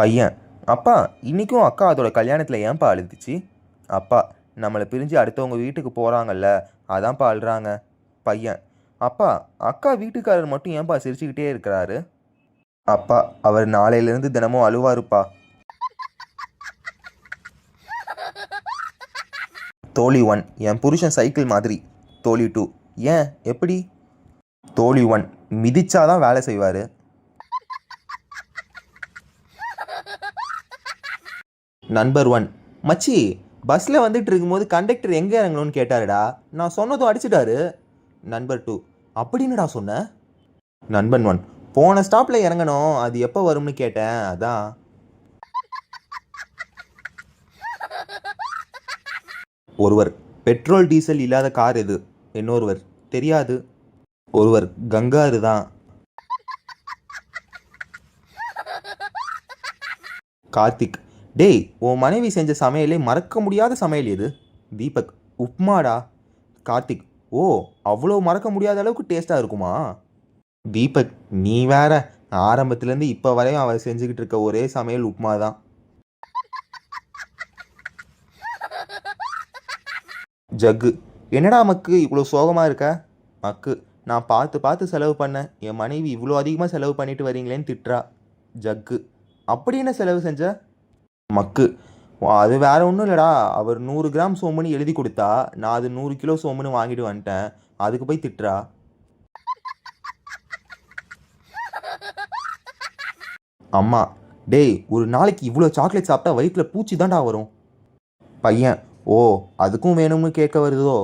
பையன்: அப்பா, இன்னைக்கும் அக்கா அதோட கல்யாணத்தில் ஏன்பா அழுதுச்சு? அப்பா: நம்மளை பிரிஞ்சு அடுத்தவங்க வீட்டுக்கு போகிறாங்கல்ல, அதான்ப்பா அழுறாங்க. பையன்: அப்பா, அக்கா வீட்டுக்காரர் மட்டும் ஏன்பா சிரிச்சுக்கிட்டே இருக்கிறாரு? அப்பா: அவர் நாளையிலேருந்து தினமும் அழுவாருப்பா. தோழி 1: என் புருஷன் சைக்கிள் மாதிரி. தோழி 2: ஏன், எப்படி? தோழி 1: மிதிச்சாதான் வேலை செய்வார். நண்பர் 1: மச்சி, பஸ்ஸில் வந்துட்டு இருக்கும்போது கண்டக்டர் எங்கே இறங்கணும்னு கேட்டாருடா, நான் சொன்னதும் அடிச்சிட்டாரு. நண்பர் 2: அப்படின்னுடா சொன்ன? நண்பன் 1: போன ஸ்டாப்பில் இறங்கணும், அது எப்போ வரும்னு கேட்டேன், அதான். ஒருவர்: பெட்ரோல் டீசல் இல்லாத கார் எது? இன்னொருவர்: தெரியாது. ஒருவர்: கங்காரு தான். கார்த்திக்: டேய், உன் மனைவி செஞ்ச சமையலே மறக்க முடியாத சமையல் எது? தீபக்: உப்மாடா. கார்த்திக்: ஓ, அவ்வளோ மறக்க முடியாத அளவுக்கு டேஸ்ட்டாக இருக்குமா? தீபக்: நீ வேற, ஆரம்பத்துலேருந்து இப்போ வரையும் அவர் செஞ்சுக்கிட்டு இருக்க ஒரே சமையல் உப்மா தான். ஜக்கு: என்னடா மக்கு, இவ்வளோ சோகமாக இருக்க? மக்கு: நான் பார்த்து பார்த்து செலவு பண்ணேன், என் மனைவி இவ்வளோ அதிகமாக செலவு பண்ணிட்டு வரீங்களேன்னு திட்டுறா. ஜக்கு: அப்படி என்ன செலவு செஞ்ச? மக்கு: அது வேற ஒன்றும் இல்லைடா, அவர் 100 கிராம் சோம்புன்னு எழுதி கொடுத்தா, நான் அது 100 கிலோ சோம்புன்னு வாங்கிட்டு வந்துட்டேன், அதுக்கு போய் திட்டுறா. அம்மா: டேய், ஒரு நாளைக்கு இவ்வளோ சாக்லேட் சாப்பிட்டா வயிற்றில் பூச்சி தான்டா வரும். பையன்: ஓ, அதுக்கும் வேணும்னு கேட்க வருதோ?